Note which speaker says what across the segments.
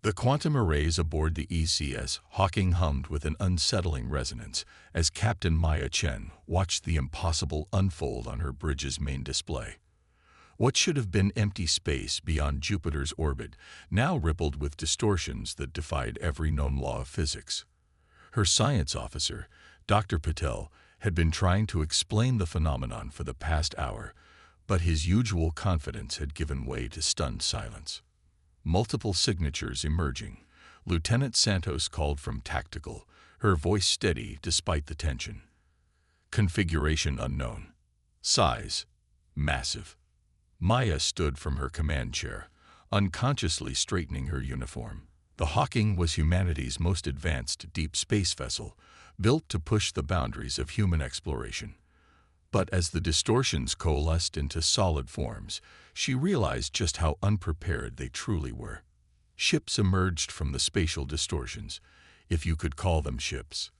Speaker 1: The quantum arrays aboard the ECS Hawking hummed with an unsettling resonance as Captain Maya Chen watched the impossible unfold on her bridge's main display. What should have been empty space beyond Jupiter's orbit now rippled with distortions that defied every known law of physics. Her science officer, Dr. Patel, had been trying to explain the phenomenon for the past hour, but his usual confidence had given way to stunned silence. Multiple signatures emerging. Lieutenant Santos called from tactical, her voice steady despite the tension. Configuration unknown. Size massive. Maya stood from her command chair, unconsciously straightening her uniform. The Hawking was humanity's most advanced deep space vessel, built to push the boundaries of human exploration. But as the distortions coalesced into solid forms, she realized just how unprepared they truly were. Ships emerged from the spatial distortions, if you could call them ships.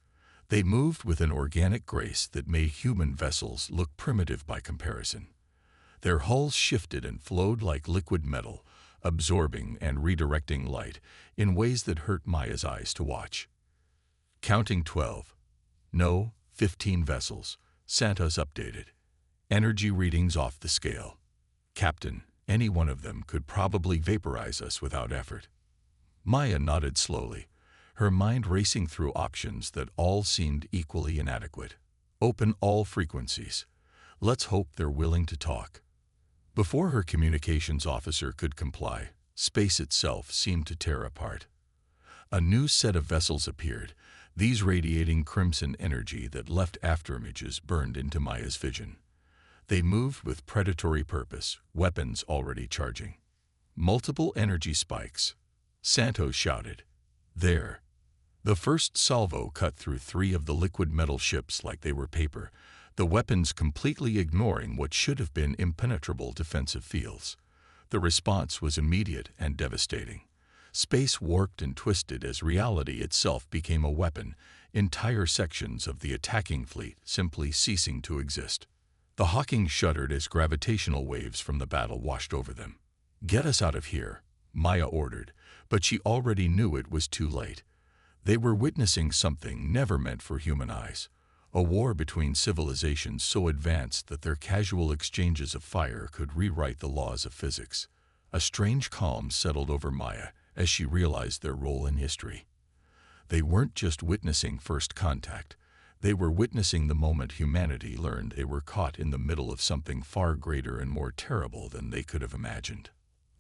Speaker 1: They moved with an organic grace that made human vessels look primitive by comparison. Their hulls shifted and flowed like liquid metal, absorbing and redirecting light in ways that hurt Maya's eyes to watch. Counting 12. No, 15 vessels. Santos updated. Energy readings off the scale. Captain, any one of them could probably vaporize us without effort. Maya nodded slowly, her mind racing through options that all seemed equally inadequate. Open all frequencies. Let's hope they're willing to talk. Before her communications officer could comply, space itself seemed to tear apart. A new set of vessels appeared, these radiating crimson energy that left afterimages burned into Maya's vision. They moved with predatory purpose, weapons already charging. Multiple energy spikes. Santos shouted. There. The first salvo cut through 3 of the liquid metal ships like they were paper, the weapons completely ignoring what should have been impenetrable defensive fields. The response was immediate and devastating. Space warped and twisted as reality itself became a weapon, entire sections of the attacking fleet simply ceasing to exist. The Hawking shuddered as gravitational waves from the battle washed over them. Get us out of here, Maya ordered, but she already knew it was too late. They were witnessing something never meant for human eyes. A war between civilizations so advanced that their casual exchanges of fire could rewrite the laws of physics. A strange calm settled over Maya as she realized their role in history. They weren't just witnessing first contact. They were witnessing the moment humanity learned they were caught in the middle of something far greater and more terrible than they could have imagined.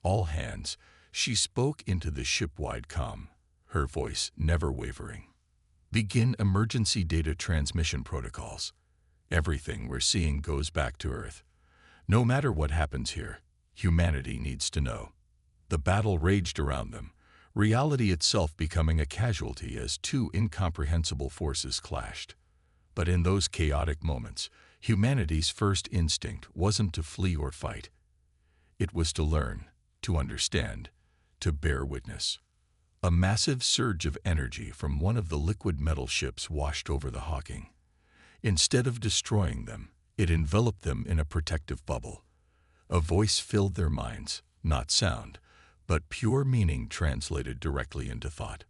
Speaker 1: All hands, she spoke into the ship-wide comm, her voice never wavering. Begin emergency data transmission protocols. Everything we're seeing goes back to Earth. No matter what happens here, humanity needs to know. The battle raged around them, reality itself becoming a casualty as 2 incomprehensible forces clashed. But in those chaotic moments, humanity's first instinct wasn't to flee or fight. It was to learn, to understand, to bear witness. A massive surge of energy from one of the liquid metal ships washed over the Hawking. Instead of destroying them, it enveloped them in a protective bubble. A voice filled their minds, not sound, but pure meaning translated directly into thought.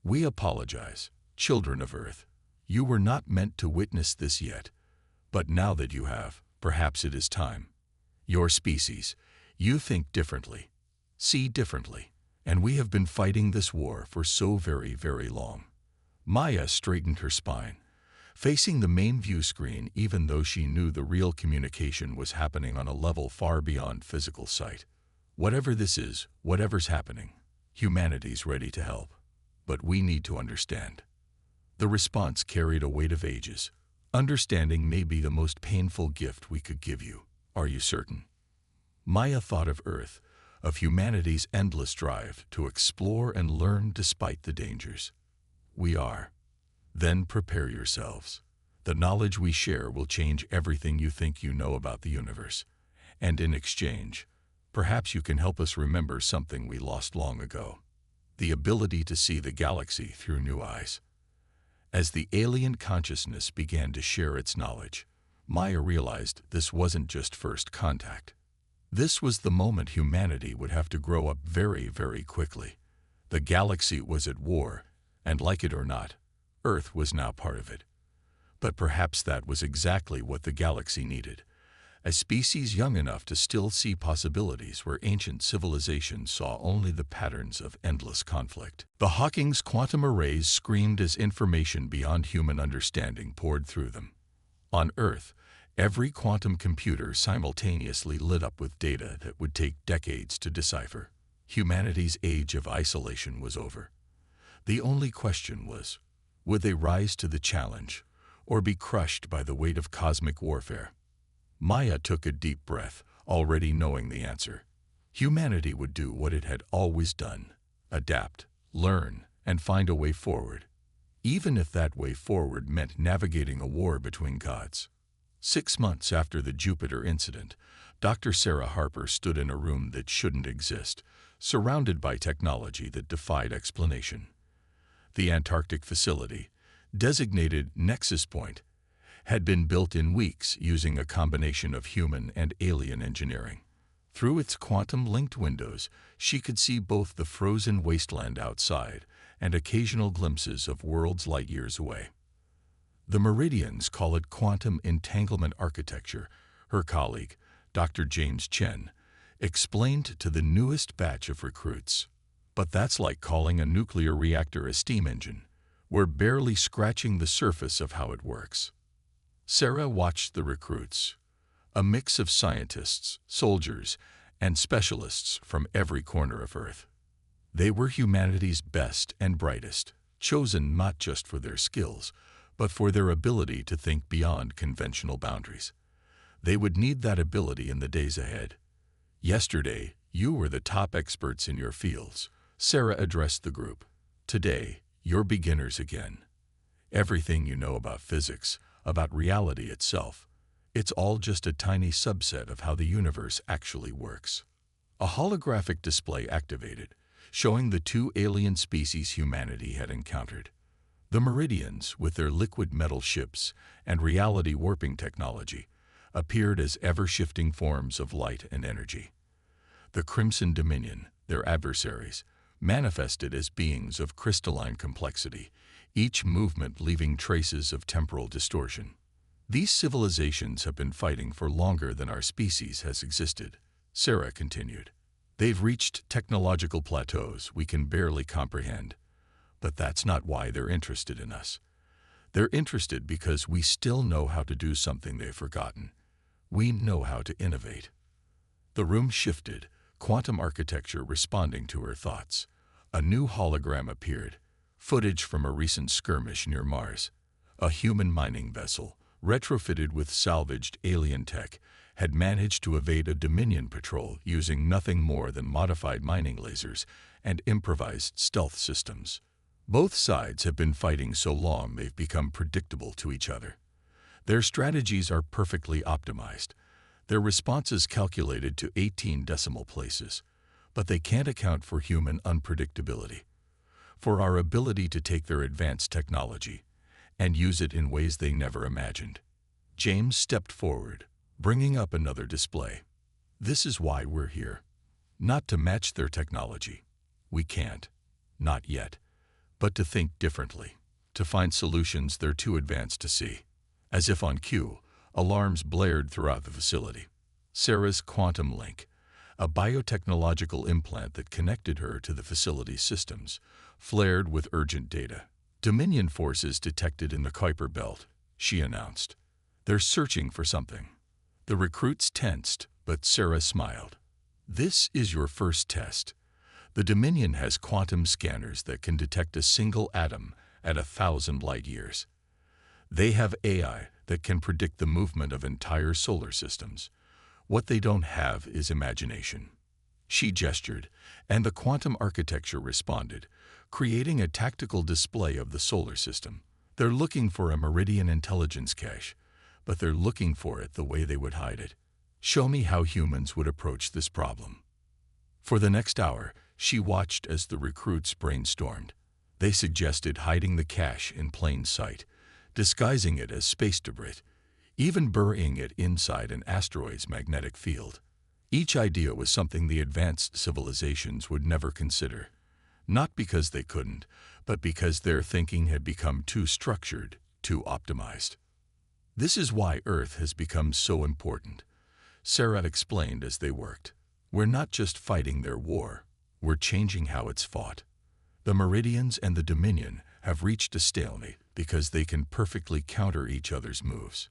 Speaker 1: We apologize, children of Earth. You were not meant to witness this yet, but now that you have, perhaps it is time. Your species, you think differently, see differently, and we have been fighting this war for so very, very long. Maya straightened her spine, facing the main view screen even though she knew the real communication was happening on a level far beyond physical sight. Whatever this is, whatever's happening, humanity's ready to help. But we need to understand. The response carried a weight of ages. Understanding may be the most painful gift we could give you. Are you certain? Maya thought of Earth, of humanity's endless drive to explore and learn despite the dangers. We are. Then prepare yourselves. The knowledge we share will change everything you think you know about the universe. And in exchange, perhaps you can help us remember something we lost long ago. The ability to see the galaxy through new eyes. As the alien consciousness began to share its knowledge, Maya realized this wasn't just first contact. This was the moment humanity would have to grow up very, very quickly. The galaxy was at war, and like it or not, Earth was now part of it. But perhaps that was exactly what the galaxy needed. A species young enough to still see possibilities where ancient civilizations saw only the patterns of endless conflict. The Hawking's quantum arrays screamed as information beyond human understanding poured through them. On Earth, every quantum computer simultaneously lit up with data that would take decades to decipher. Humanity's age of isolation was over. The only question was, would they rise to the challenge or be crushed by the weight of cosmic warfare? Maya took a deep breath, already knowing the answer. Humanity would do what it had always done: adapt, learn, and find a way forward, even if that way forward meant navigating a war between gods. 6 months after the Jupiter incident, Dr. Sarah Harper stood in a room that shouldn't exist, surrounded by technology that defied explanation. The Antarctic facility, designated Nexus Point, had been built in weeks using a combination of human and alien engineering. Through its quantum-linked windows, she could see both the frozen wasteland outside and occasional glimpses of worlds light years away. The Meridians call it quantum entanglement architecture, her colleague, Dr. James Chen, explained to the newest batch of recruits. But that's like calling a nuclear reactor a steam engine. We're barely scratching the surface of how it works. Sarah watched the recruits, a mix of scientists, soldiers, and specialists from every corner of Earth. They were humanity's best and brightest, chosen not just for their skills, but for their ability to think beyond conventional boundaries. They would need that ability in the days ahead. Yesterday, you were the top experts in your fields, Sarah addressed the group. Today, you're beginners again. Everything you know about physics, about reality itself, it's all just a tiny subset of how the universe actually works. A holographic display activated, showing the 2 alien species humanity had encountered. The Meridians, with their liquid metal ships and reality warping technology, appeared as ever-shifting forms of light and energy. The Crimson Dominion, their adversaries, manifested as beings of crystalline complexity, each movement leaving traces of temporal distortion. These civilizations have been fighting for longer than our species has existed, Sarah continued. They've reached technological plateaus we can barely comprehend. But that's not why they're interested in us. They're interested because we still know how to do something they've forgotten. We know how to innovate. The room shifted, quantum architecture responding to her thoughts. A new hologram appeared, footage from a recent skirmish near Mars. A human mining vessel, retrofitted with salvaged alien tech, had managed to evade a Dominion patrol using nothing more than modified mining lasers and improvised stealth systems. Both sides have been fighting so long they've become predictable to each other. Their strategies are perfectly optimized, their responses calculated to 18 decimal places, but they can't account for human unpredictability, for our ability to take their advanced technology and use it in ways they never imagined. James stepped forward, bringing up another display. This is why we're here. Not to match their technology. We can't. Not yet. But to think differently, to find solutions they're too advanced to see. As if on cue, alarms blared throughout the facility. Sarah's quantum link, a biotechnological implant that connected her to the facility's systems, flared with urgent data. Dominion forces detected in the Kuiper Belt, she announced. They're searching for something. The recruits tensed, but Sarah smiled. This is your first test. The Dominion has quantum scanners that can detect a single atom at 1,000 light years. They have AI that can predict the movement of entire solar systems. What they don't have is imagination. She gestured, and the quantum architecture responded, creating a tactical display of the solar system. They're looking for a Meridian intelligence cache, but they're looking for it the way they would hide it. Show me how humans would approach this problem. For the next hour, she watched as the recruits brainstormed. They suggested hiding the cache in plain sight, disguising it as space debris, even burying it inside an asteroid's magnetic field. Each idea was something the advanced civilizations would never consider. Not because they couldn't, but because their thinking had become too structured, too optimized. This is why Earth has become so important, Sarah explained as they worked. We're not just fighting their war, we're changing how it's fought. The Meridians and the Dominion have reached a stalemate because they can perfectly counter each other's moves.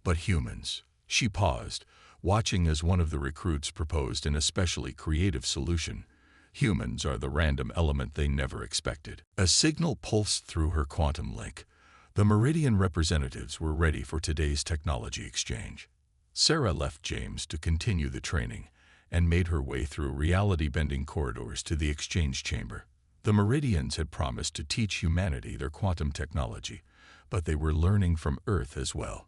Speaker 1: But humans, she paused, watching as one of the recruits proposed an especially creative solution. Humans are the random element they never expected. A signal pulsed through her quantum link. The Meridian representatives were ready for today's technology exchange. Sarah left James to continue the training and made her way through reality-bending corridors to the exchange chamber. The Meridians had promised to teach humanity their quantum technology, but they were learning from Earth as well.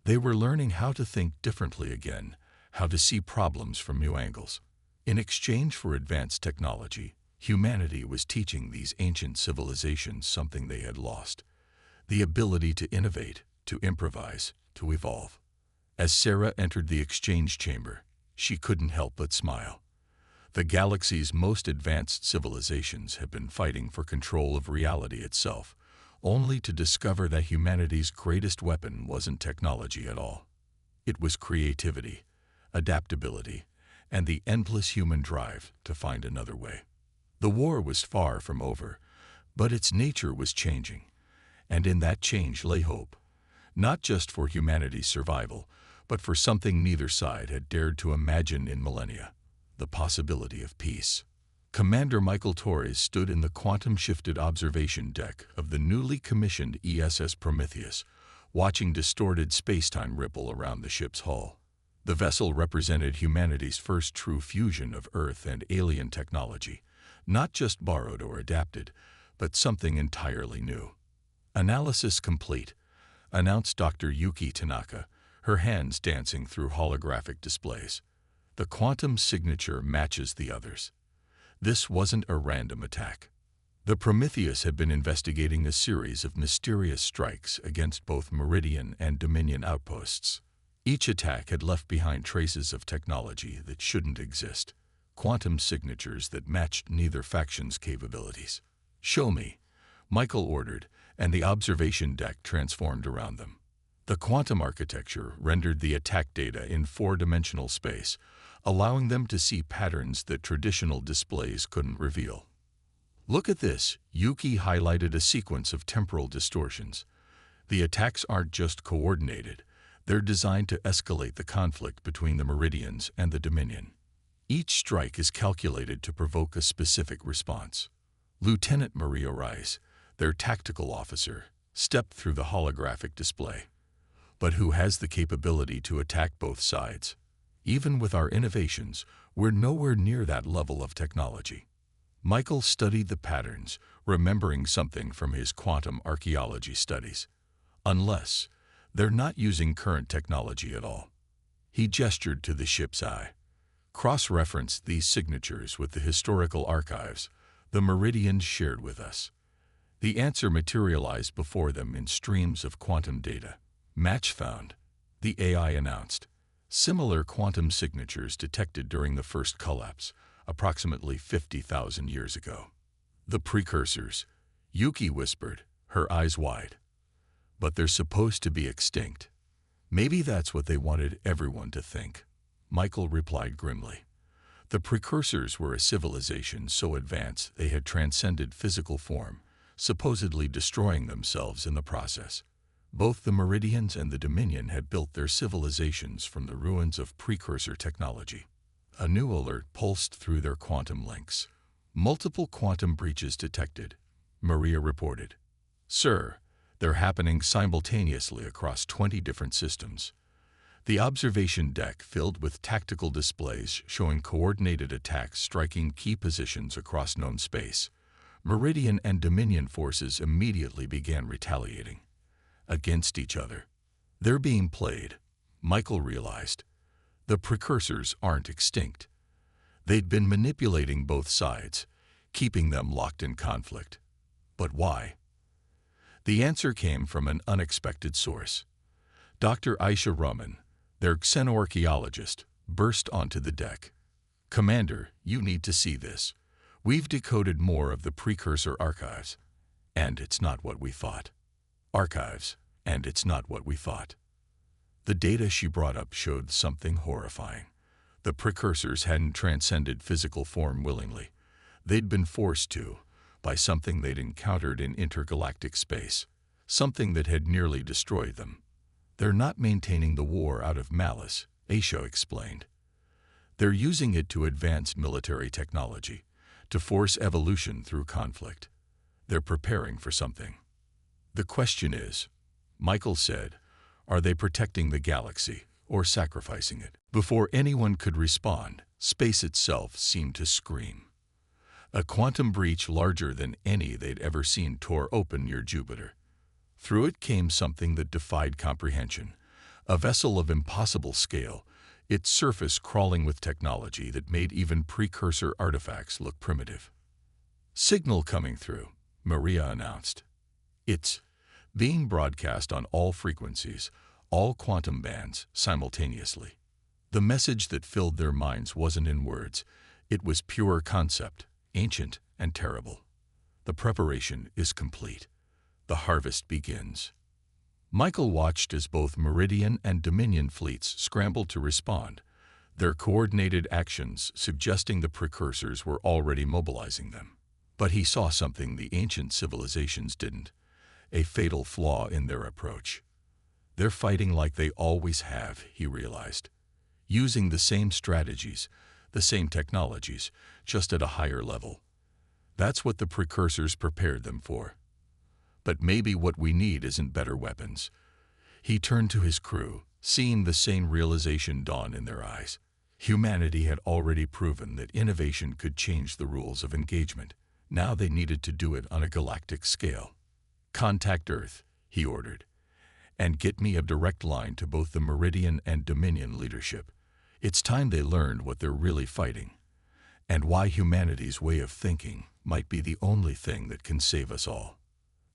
Speaker 1: They were learning how to think differently again, how to see problems from new angles. In exchange for advanced technology, humanity was teaching these ancient civilizations something they had lost: the ability to innovate, to improvise, to evolve. As Sarah entered the exchange chamber, she couldn't help but smile. The galaxy's most advanced civilizations have been fighting for control of reality itself, only to discover that humanity's greatest weapon wasn't technology at all. It was creativity, adaptability, and the endless human drive to find another way. The war was far from over, but its nature was changing, and in that change lay hope, not just for humanity's survival, but for something neither side had dared to imagine in millennia: the possibility of peace. Commander Michael Torres stood in the quantum-shifted observation deck of the newly commissioned ESS Prometheus, watching distorted space-time ripple around the ship's hull. The vessel represented humanity's first true fusion of Earth and alien technology, not just borrowed or adapted, but something entirely new. "Analysis complete," announced Dr. Yuki Tanaka, her hands dancing through holographic displays. "The quantum signature matches the others." This wasn't a random attack. The Prometheus had been investigating a series of mysterious strikes against both Meridian and Dominion outposts. Each attack had left behind traces of technology that shouldn't exist, quantum signatures that matched neither faction's capabilities. "Show me," Michael ordered, and the observation deck transformed around them. The quantum architecture rendered the attack data in four-dimensional space, allowing them to see patterns that traditional displays couldn't reveal. "Look at this," Yuki highlighted a sequence of temporal distortions. "The attacks aren't just coordinated, they're designed to escalate the conflict between the Meridians and the Dominion. Each strike is calculated to provoke a specific response." Lieutenant Maria Rice, their tactical officer, stepped through the holographic display. "But who has the capability to attack both sides? Even with our innovations, we're nowhere near that level of technology." Michael studied the patterns, remembering something from his quantum archaeology studies. "Unless they're not using current technology at all." He gestured to the ship's eye. "Cross-reference these signatures with the historical archives the Meridians shared with us." The answer materialized before them in streams of quantum data. "Match found," the AI announced. "Similar quantum signatures detected during the first collapse, approximately 50,000 years ago." "The precursors," Yuki whispered, her eyes wide. "But they're supposed to be extinct." "Maybe that's what they wanted everyone to think," Michael replied grimly. The precursors were a civilization so advanced they had transcended physical form, supposedly destroying themselves in the process. Both the Meridians and the Dominion had built their civilizations from the ruins of precursor technology. A new alert pulsed through their quantum links. "Multiple quantum breaches detected," Maria reported. "Sir, they're happening simultaneously across 20 different systems." The observation deck filled with tactical displays showing coordinated attacks striking key positions across known space. Meridian and Dominion forces immediately began retaliating. Against each other. "They're being played," Michael realized. The precursors aren't extinct. They'd been manipulating both sides, keeping them locked in conflict. But why? The answer came from an unexpected source. Dr. Aisha Rahman, their xenoarchaeologist, burst onto the deck. "Commander, you need to see this. We've decoded more of the precursor archives, and it's not what we thought. Archives, and it's not what we thought. The data she brought up showed something horrifying. The precursors hadn't transcended physical form willingly. They'd been forced to, by something they'd encountered in intergalactic space, something that had nearly destroyed them. They're not maintaining the war out of malice, Aisha explained. They're using it to advance military technology, to force evolution through conflict. They're preparing for something. The question is, Michael said, are they protecting the galaxy or sacrificing it? Before anyone could respond, space itself seemed to scream. A quantum breach larger than any they'd ever seen tore open near Jupiter. Through it came something that defied comprehension, a vessel of impossible scale, its surface crawling with technology that made even precursor artifacts look primitive. "Signal coming through," Maria announced. "It's being broadcast on all frequencies, all quantum bands, simultaneously." The message that filled their minds wasn't in words. It was pure concept, ancient and terrible. The preparation is complete. The harvest begins. Michael watched as both Meridian and Dominion fleets scrambled to respond, their coordinated actions suggesting the precursors were already mobilizing them. But he saw something the ancient civilizations didn't, a fatal flaw in their approach. They're fighting like they always have, he realized, using the same strategies, the same technologies, just at a higher level. That's what the precursors prepared them for. But maybe what we need isn't better weapons. He turned to his crew, seeing the same realization dawn in their eyes. Humanity had already proven that innovation could change the rules of engagement. Now they needed to do it on a galactic scale. "Contact Earth," he ordered, "and get me a direct line to both the Meridian and Dominion leadership. It's time they learned what they're really fighting, and why humanity's way of thinking might be the only thing that can save us all."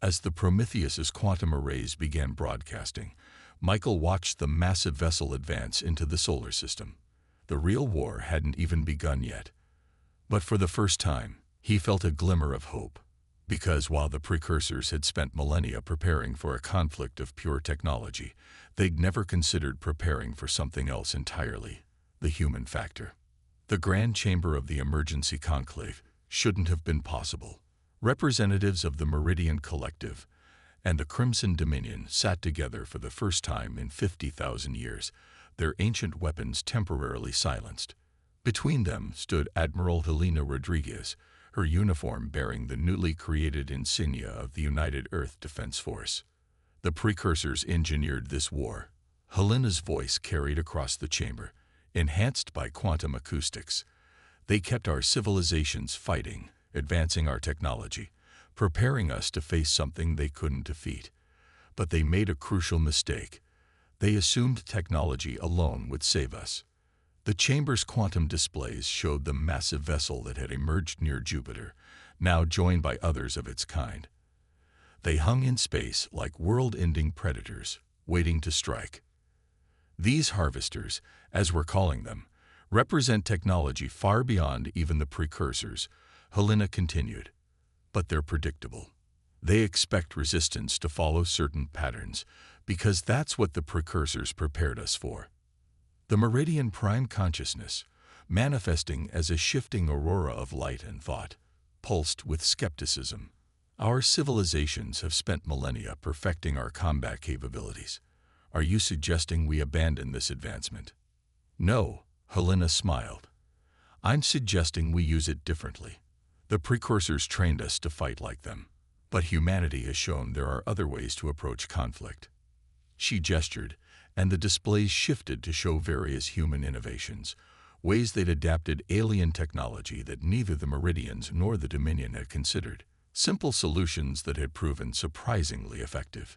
Speaker 1: As the Prometheus's quantum arrays began broadcasting, Michael watched the massive vessel advance into the solar system. The real war hadn't even begun yet. But for the first time, he felt a glimmer of hope. Because while the precursors had spent millennia preparing for a conflict of pure technology, they'd never considered preparing for something else entirely, the human factor. The grand chamber of the emergency conclave shouldn't have been possible. Representatives of the Meridian Collective and the Crimson Dominion sat together for the first time in 50,000 years, their ancient weapons temporarily silenced. Between them stood Admiral Helena Rodriguez, her uniform bearing the newly created insignia of the United Earth Defense Force. The precursors engineered this war. Helena's voice carried across the chamber, enhanced by quantum acoustics. "They kept our civilizations fighting, advancing our technology, preparing us to face something they couldn't defeat. But they made a crucial mistake. They assumed technology alone would save us." The chamber's quantum displays showed the massive vessel that had emerged near Jupiter, now joined by others of its kind. They hung in space like world-ending predators, waiting to strike. These harvesters, as we're calling them, represent technology far beyond even the precursors, Helena continued. But they're predictable. They expect resistance to follow certain patterns, because that's what the precursors prepared us for. The Meridian Prime Consciousness, manifesting as a shifting aurora of light and thought, pulsed with skepticism. "Our civilizations have spent millennia perfecting our combat capabilities. Are you suggesting we abandon this advancement?" "No," Helena smiled. "I'm suggesting we use it differently. The precursors trained us to fight like them, but humanity has shown there are other ways to approach conflict." She gestured, and the displays shifted to show various human innovations, ways they'd adapted alien technology that neither the Meridians nor the Dominion had considered, simple solutions that had proven surprisingly effective.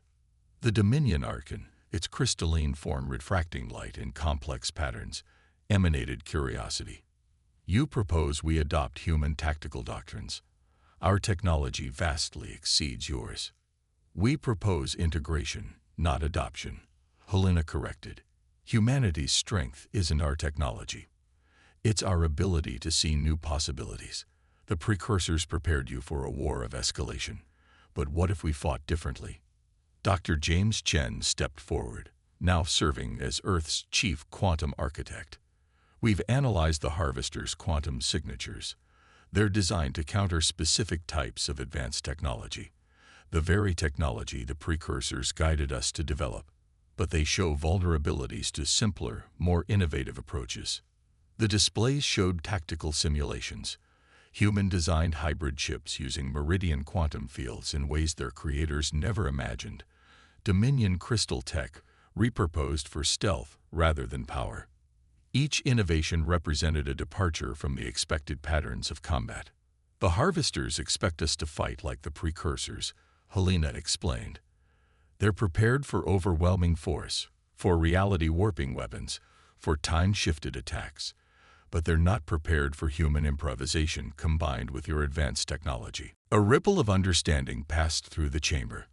Speaker 1: The Dominion Archon, its crystalline form refracting light in complex patterns, emanated curiosity. "You propose we adopt human tactical doctrines. Our technology vastly exceeds yours." "We propose integration, not adoption," Helena corrected. "Humanity's strength isn't our technology. It's our ability to see new possibilities. The precursors prepared you for a war of escalation. But what if we fought differently? Dr. James Chen stepped forward, now serving as Earth's chief quantum architect. We've analyzed the Harvester's quantum signatures. They're designed to counter specific types of advanced technology, the very technology the precursors guided us to develop. But they show vulnerabilities to simpler, more innovative approaches. The displays showed tactical simulations, human-designed hybrid chips using meridian quantum fields in ways their creators never imagined, Dominion crystal tech repurposed for stealth rather than power. Each innovation represented a departure from the expected patterns of combat. The Harvesters expect us to fight like the precursors, Helena explained. They're prepared for overwhelming force, for reality-warping weapons, for time-shifted attacks. But they're not prepared for human improvisation combined with your advanced technology. A ripple of understanding passed through the chamber.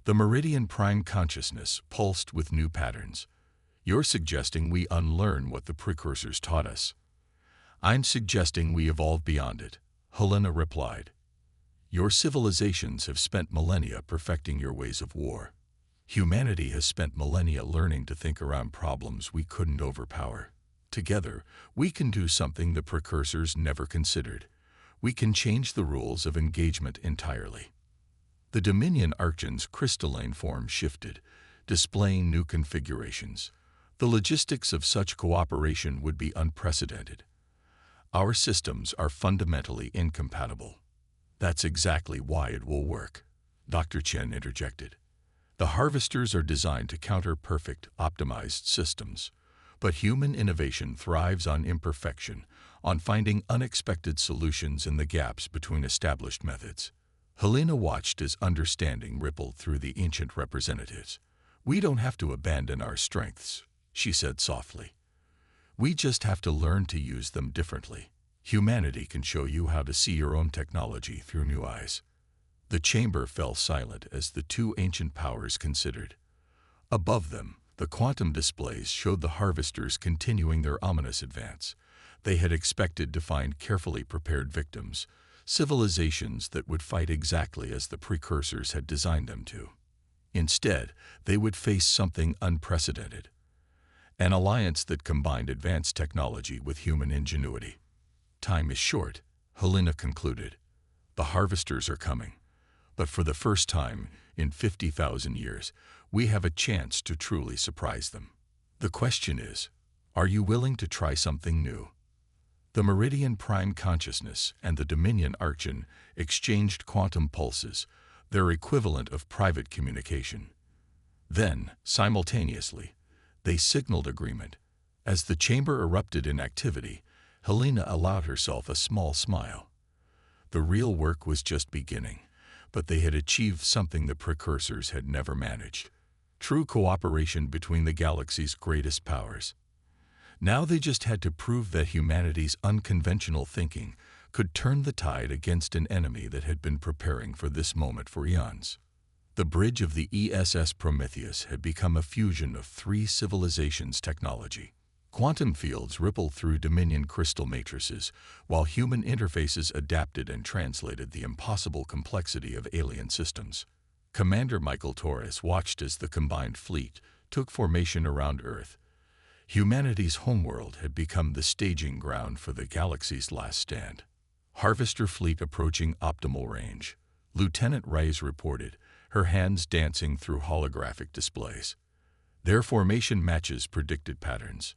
Speaker 1: The Meridian Prime consciousness pulsed with new patterns. You're suggesting we unlearn what the precursors taught us. I'm suggesting we evolve beyond it, Helena replied. Your civilizations have spent millennia perfecting your ways of war. Humanity has spent millennia learning to think around problems we couldn't overpower. Together, we can do something the precursors never considered. We can change the rules of engagement entirely. The Dominion Archon's crystalline form shifted, displaying new configurations. The logistics of such cooperation would be unprecedented. Our systems are fundamentally incompatible. That's exactly why it will work, Dr. Chen interjected. The Harvesters are designed to counter perfect, optimized systems. But human innovation thrives on imperfection, on finding unexpected solutions in the gaps between established methods. Helena watched as understanding rippled through the ancient representatives. We don't have to abandon our strengths, she said softly. We just have to learn to use them differently. Humanity can show you how to see your own technology through new eyes. The chamber fell silent as the two ancient powers considered. Above them, the quantum displays showed the Harvesters continuing their ominous advance. They had expected to find carefully prepared victims, civilizations that would fight exactly as the precursors had designed them to. Instead, they would face something unprecedented, an alliance that combined advanced technology with human ingenuity. Time is short, Helena concluded. The Harvesters are coming. But for the first time in 50,000 years, we have a chance to truly surprise them. The question is, are you willing to try something new? The Meridian Prime consciousness and the Dominion Archon exchanged quantum pulses, their equivalent of private communication. Then, simultaneously, they signaled agreement. As the chamber erupted in activity, Helena allowed herself a small smile. The real work was just beginning, but they had achieved something the precursors had never managed. True cooperation between the galaxy's greatest powers. Now they just had to prove that humanity's unconventional thinking could turn the tide against an enemy that had been preparing for this moment for eons. The bridge of the ESS Prometheus had become a fusion of three civilizations' technology. Quantum fields rippled through Dominion crystal matrices, while human interfaces adapted and translated the impossible complexity of alien systems. Commander Michael Torres watched as the combined fleet took formation around Earth. Humanity's homeworld had become the staging ground for the galaxy's last stand. Harvester fleet approaching optimal range, Lieutenant Reyes reported, her hands dancing through holographic displays. Their formation matches predicted patterns.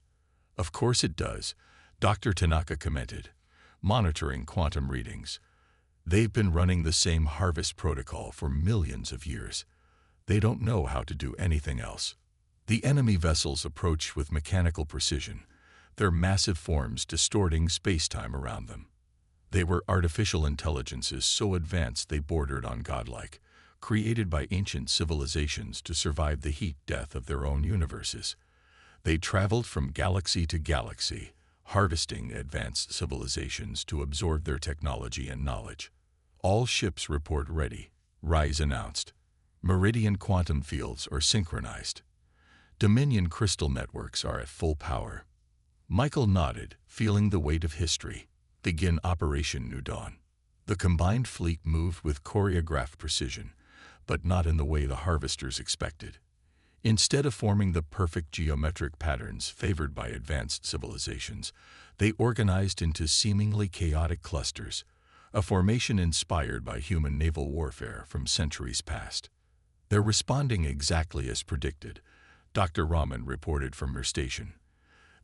Speaker 1: Of course it does, Dr. Tanaka commented, monitoring quantum readings. They've been running the same harvest protocol for millions of years. They don't know how to do anything else. The enemy vessels approached with mechanical precision, their massive forms distorting space-time around them. They were artificial intelligences so advanced they bordered on godlike, created by ancient civilizations to survive the heat death of their own universes. They traveled from galaxy to galaxy, harvesting advanced civilizations to absorb their technology and knowledge. All ships report ready, Reyes announced. Meridian quantum fields are synchronized. Dominion crystal networks are at full power. Michael nodded, feeling the weight of history. Begin Operation New Dawn. The combined fleet moved with choreographed precision, but not in the way the harvesters expected. Instead of forming the perfect geometric patterns favored by advanced civilizations, they organized into seemingly chaotic clusters, a formation inspired by human naval warfare from centuries past. They're responding exactly as predicted, Dr. Rahman reported from her station.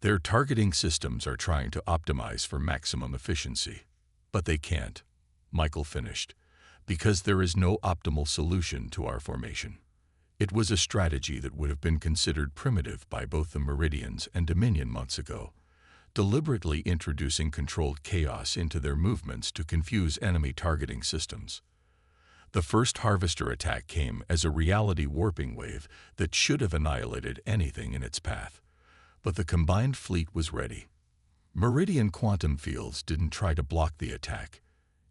Speaker 1: Their targeting systems are trying to optimize for maximum efficiency. But they can't, Michael finished, because there is no optimal solution to our formation. It was a strategy that would have been considered primitive by both the Meridians and Dominion months ago, deliberately introducing controlled chaos into their movements to confuse enemy targeting systems. The first harvester attack came as a reality warping wave that should have annihilated anything in its path. But the combined fleet was ready. Meridian quantum fields didn't try to block the attack.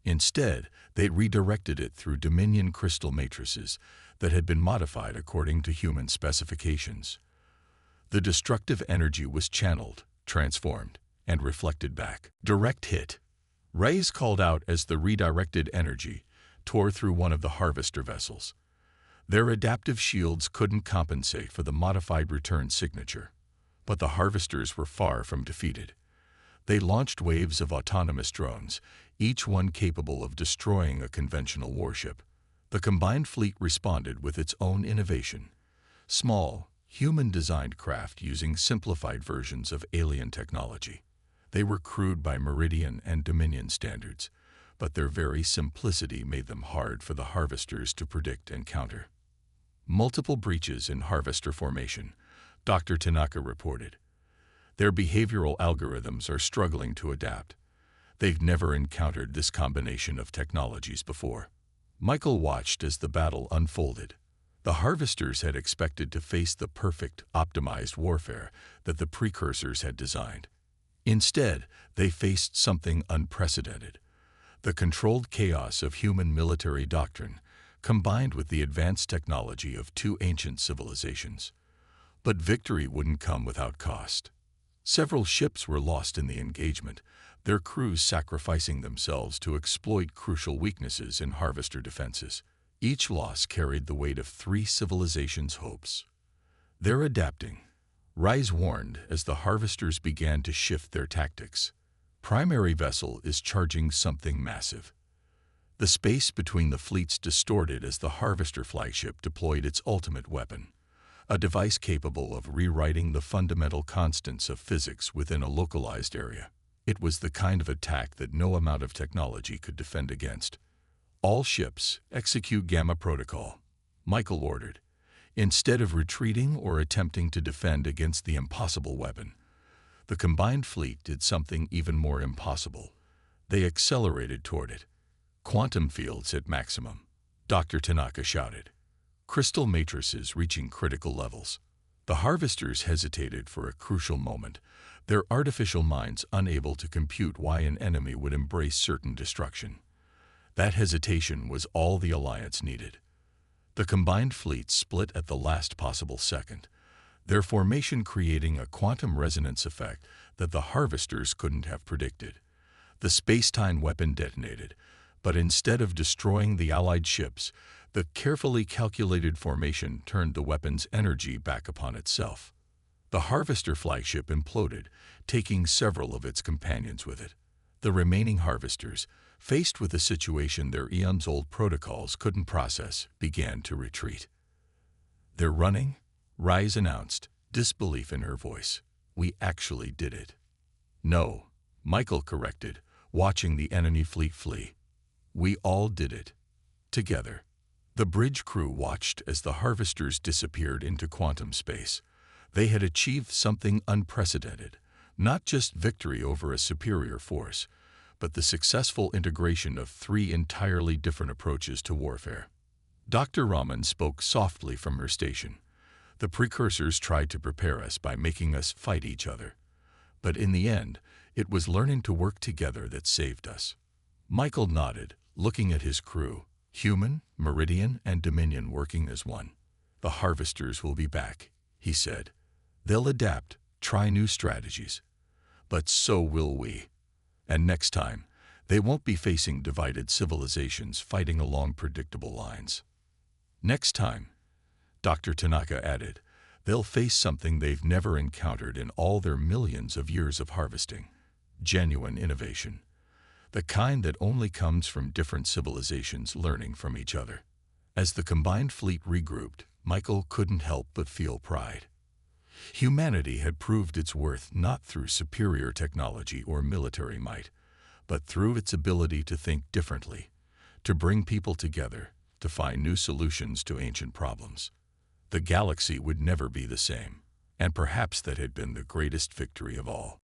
Speaker 1: Instead, they redirected it through Dominion crystal matrices that had been modified according to human specifications. The destructive energy was channeled, transformed, and reflected back. Direct hit. Rays called out as the redirected energy tore through one of the harvester vessels. Their adaptive shields couldn't compensate for the modified return signature. But the harvesters were far from defeated. They launched waves of autonomous drones, each one capable of destroying a conventional warship. The combined fleet responded with its own innovation. Small, human-designed craft using simplified versions of alien technology. They were crude by Meridian and Dominion standards, but their very simplicity made them hard for the harvesters to predict and counter. Multiple breaches in harvester formation, Dr. Tanaka reported. Their behavioral algorithms are struggling to adapt. They've never encountered this combination of technologies before. Michael watched as the battle unfolded. The harvesters had expected to face the perfect, optimized warfare that the precursors had designed. Instead, they faced something unprecedented. The controlled chaos of human military doctrine, combined with the advanced technology of two ancient civilizations. But victory wouldn't come without cost. Several ships were lost in the engagement, their crews sacrificing themselves to exploit crucial weaknesses in harvester defenses. Each loss carried the weight of three civilizations' hopes. They're adapting, Rise warned as the harvesters began to shift their tactics. Primary vessel is charging something massive. The space between the fleets distorted as the harvester flagship deployed its ultimate weapon, a device capable of rewriting the fundamental constants of physics within a localized area. It was the kind of attack that no amount of technology could defend against. All ships execute Gamma Protocol, Michael ordered. Instead of retreating or attempting to defend against the impossible weapon, the combined fleet did something even more impossible. They accelerated toward it. Quantum fields at maximum, Dr. Tanaka shouted. Crystal matrices reaching critical levels. The harvesters hesitated for a crucial moment, their artificial minds unable to compute why an enemy would embrace certain destruction. That hesitation was all the Alliance needed. The combined fleet split at the last possible second, their formation creating a quantum resonance effect that the harvesters couldn't have predicted. The space-time weapon detonated, but instead of destroying the Allied ships, the carefully calculated formation turned the weapon's energy back upon itself. The Harvester flagship imploded, taking several of its companions with it. The remaining harvesters, faced with a situation their eons-old protocols couldn't process, began to retreat. "They're running?" Rise announced, disbelief in her voice. "We actually did it." "No," Michael corrected, watching the enemy fleet flee. "We all did it. Together." The bridge crew watched as the harvesters disappeared into quantum space. They had achieved something unprecedented, not just victory over a superior force, but the successful integration of three entirely different approaches to warfare. Dr. Rahman spoke softly from her station. "The precursors tried to prepare us by making us fight each other. But in the end, it was learning to work together that saved us." Michael nodded, looking at his crew, human, Meridian, and Dominion working as one. "The harvesters will be back," he said. "They'll adapt, try new strategies. But so will we. And next time, They won't be facing divided civilizations fighting along predictable lines. Next time, Dr. Tanaka added, they'll face something they've never encountered in all their millions of years of harvesting: genuine innovation, the kind that only comes from different civilizations learning from each other. As the combined fleet regrouped, Michael couldn't help but feel pride. Humanity had proved its worth not through superior technology or military might, but through its ability to think differently, to bring people together, to find new solutions to ancient problems. The galaxy would never be the same, and perhaps that had been the greatest victory of all.